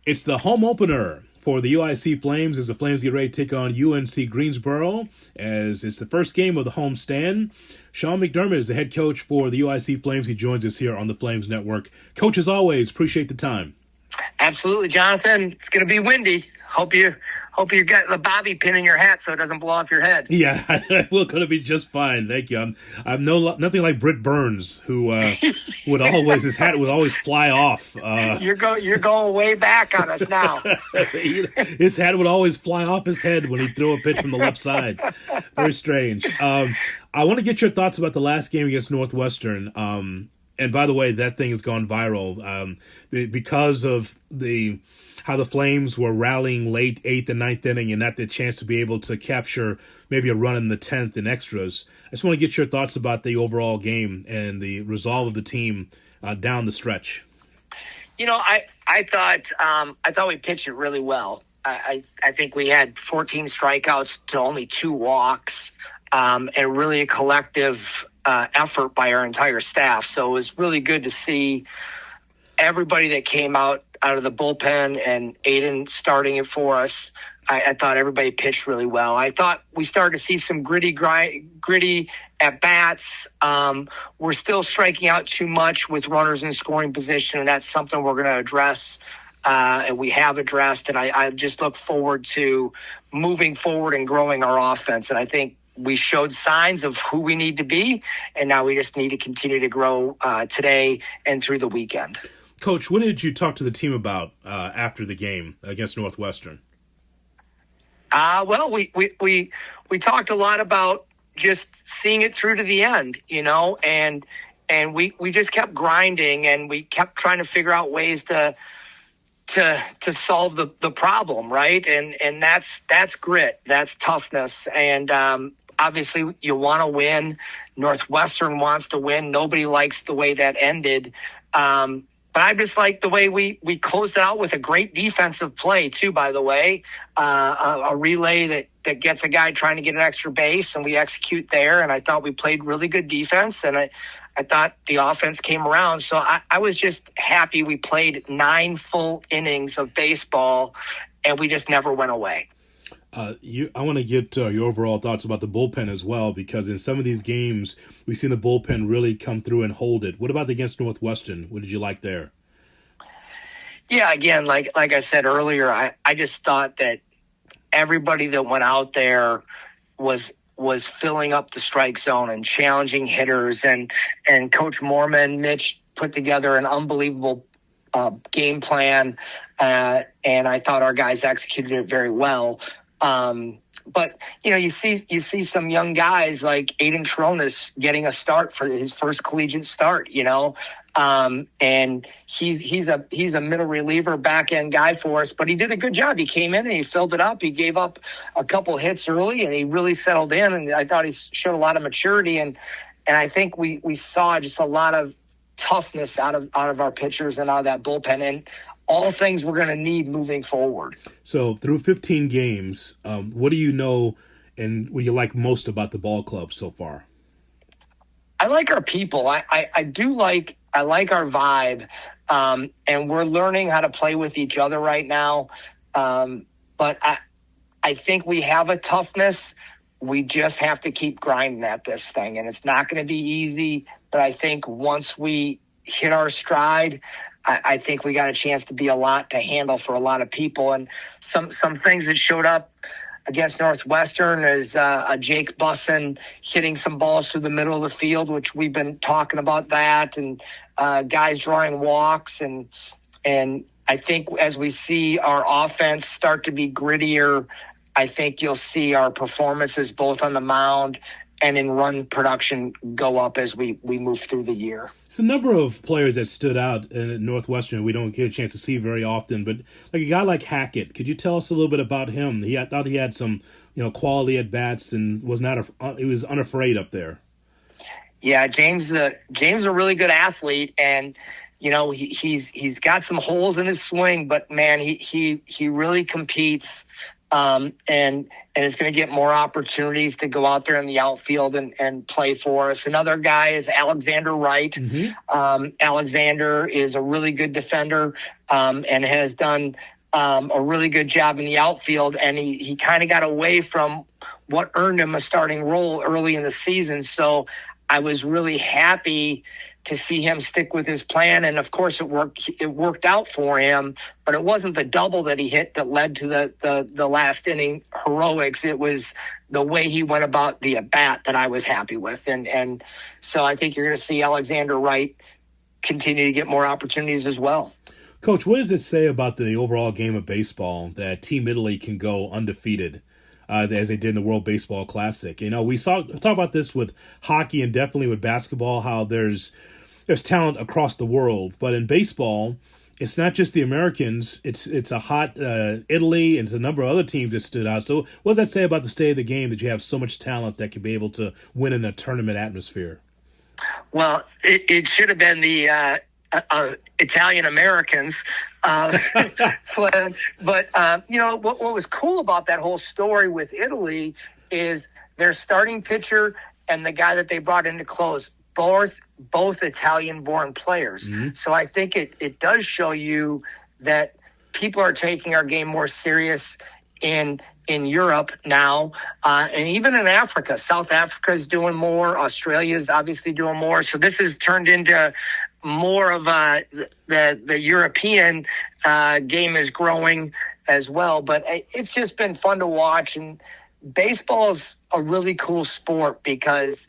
It's the home opener for the UIC Flames as the Flames get ready to take on UNC Greensboro as it's the first game of the homestand. Sean McDermott is the head coach for the UIC Flames. He joins us here on the Flames Network. Coach, as always, appreciate the time. Absolutely, Jonathan. It's going to be windy. Hope you got the bobby pin in your hat so it doesn't blow off your head. Yeah, we're going to be just fine. Thank you. I'm nothing like Britt Burns, who his hat would always fly off. You're going way back on us now. His hat would always fly off his head when he threw a pitch from the left side. Very strange. I want to get your thoughts about the last game against Northwestern. And by the way, that thing has gone viral because of how the Flames were rallying late 8th and 9th inning and not the chance to be able to capture maybe a run in the 10th in extras. I just want to get your thoughts about the overall game and the resolve of the team down the stretch. You know, I thought we pitched it really well. I think we had 14 strikeouts to only 2 walks, and really a collective effort by our entire staff. So it was really good to see everybody that came out of the bullpen and Aiden starting it for us. I thought everybody pitched really well. I thought we started to see some gritty at bats. We're still striking out too much with runners in scoring position, and that's something we're going to address. And we have addressed, and I just look forward to moving forward and growing our offense. And I think we showed signs of who we need to be, and now we just need to continue to grow today and through the weekend. Coach, what did you talk to the team about after the game against Northwestern? Well, we talked a lot about just seeing it through to the end, you know, and we just kept grinding, and we kept trying to figure out ways to solve the problem, right? And that's grit, that's toughness, and obviously you want to win. Northwestern wants to win. Nobody likes the way that ended. But I just like the way we closed it out with a great defensive play, too, by the way. A relay that gets a guy trying to get an extra base, and we execute there. And I thought we played really good defense, and I thought the offense came around. So I was just happy we played 9 full innings of baseball, and we just never went away. I want to get your overall thoughts about the bullpen as well, because in some of these games, we've seen the bullpen really come through and hold it. What about against Northwestern? What did you like there? Yeah, again, like I said earlier, I just thought that everybody that went out there was filling up the strike zone and challenging hitters, and Coach Mormon, Mitch put together an unbelievable game plan, and I thought our guys executed it very well. But you know, you see some young guys like Aiden Tronis getting a start for his first collegiate start, you know, and he's a middle reliever, back end guy for us, but he did a good job. He came in and he filled it up. He gave up a couple hits early, and he really settled in. And I thought he showed a lot of maturity, and I think we saw just a lot of toughness out of our pitchers and out of that bullpen, and all things we're going to need moving forward. So through 15 games, what do you know and what you like most about the ball club so far? I like our people. I like our vibe, and we're learning how to play with each other right now. But I think we have a toughness. We just have to keep grinding at this thing, and it's not going to be easy. But I think once we hit our stride, I think we got a chance to be a lot to handle for a lot of people. And some things that showed up against Northwestern is Jake Bussin hitting some balls through the middle of the field, which we've been talking about that, and guys drawing walks. And I think as we see our offense start to be grittier, I think you'll see our performances both on the mound and in run production go up as we move through the year. It's a number of players that stood out in Northwestern we don't get a chance to see very often, but like a guy like Hackett, could you tell us a little bit about him? I thought he had some, quality at bats and he was unafraid up there. Yeah, James a really good athlete, and he's got some holes in his swing, but man, he really competes. and is going to get more opportunities to go out there in the outfield and play for us. Another guy is Alexander Wright. Alexander is a really good defender and has done a really good job in the outfield, and he kind of got away from what earned him a starting role early in the season. So I was really happy to see him stick with his plan, and of course it worked out for him, but it wasn't the double that he hit that led to the last inning heroics. It was the way he went about the at bat that I was happy with, and so I think you're going to see Alexander Wright continue to get more opportunities as well. Coach, what does it say about the overall game of baseball that Team Italy can go undefeated as they did in the World Baseball Classic? You know, we talk about this with hockey and definitely with basketball, how there's talent across the world. But in baseball, it's not just the Americans. It's a hot Italy, and it's a number of other teams that stood out. So what does that say about the state of the game that you have so much talent that can be able to win in a tournament atmosphere? Well, it should have been the Italian Americans. But you know, what was cool about that whole story with Italy is their starting pitcher and the guy that they brought in to close, both Italian-born players. So I think it does show you that people are taking our game more serious in Europe now, and even in Africa. South Africa is doing more. Australia is obviously doing more. So this has turned into more of the European game is growing as well. But it's just been fun to watch. And baseball is a really cool sport because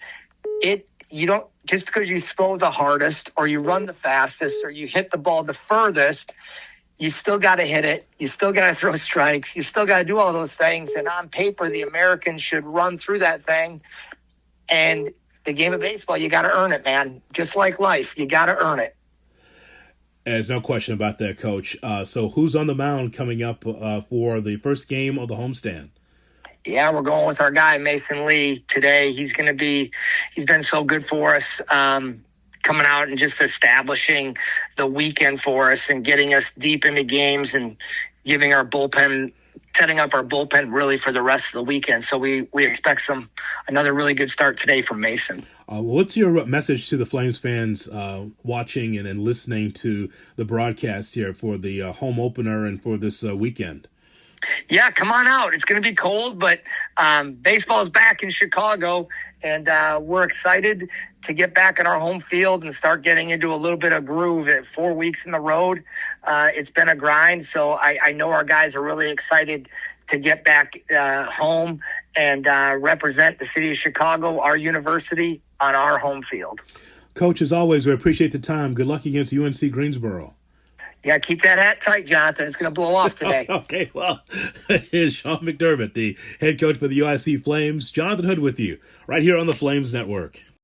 you don't, just because you throw the hardest or you run the fastest or you hit the ball the furthest, you still got to hit it. You still got to throw strikes. You still got to do all those things. And on paper, the Americans should run through that thing. And the game of baseball, you got to earn it, man. Just like life, you got to earn it. There's no question about that, Coach. So who's on the mound coming up for the first game of the homestand? Yeah, we're going with our guy, Mason Lee, today. He's been so good for us, coming out and just establishing the weekend for us and getting us deep into games and giving our bullpen, setting up our bullpen really for the rest of the weekend. So we expect another really good start today from Mason. What's your message to the Flames fans watching and listening to the broadcast here for the home opener and for this weekend? Yeah, come on out. It's going to be cold, but baseball is back in Chicago, and we're excited to get back on our home field and start getting into a little bit of groove. At 4 weeks in the road, it's been a grind, so I know our guys are really excited to get back home and represent the city of Chicago, our university, on our home field. Coach, as always, we appreciate the time. Good luck against UNC Greensboro. Yeah, keep that hat tight, Jonathan. It's going to blow off today. Okay, well, here's Sean McDermott, the head coach for the UNC Flames. Jonathan Hood with you, right here on the Flames Network.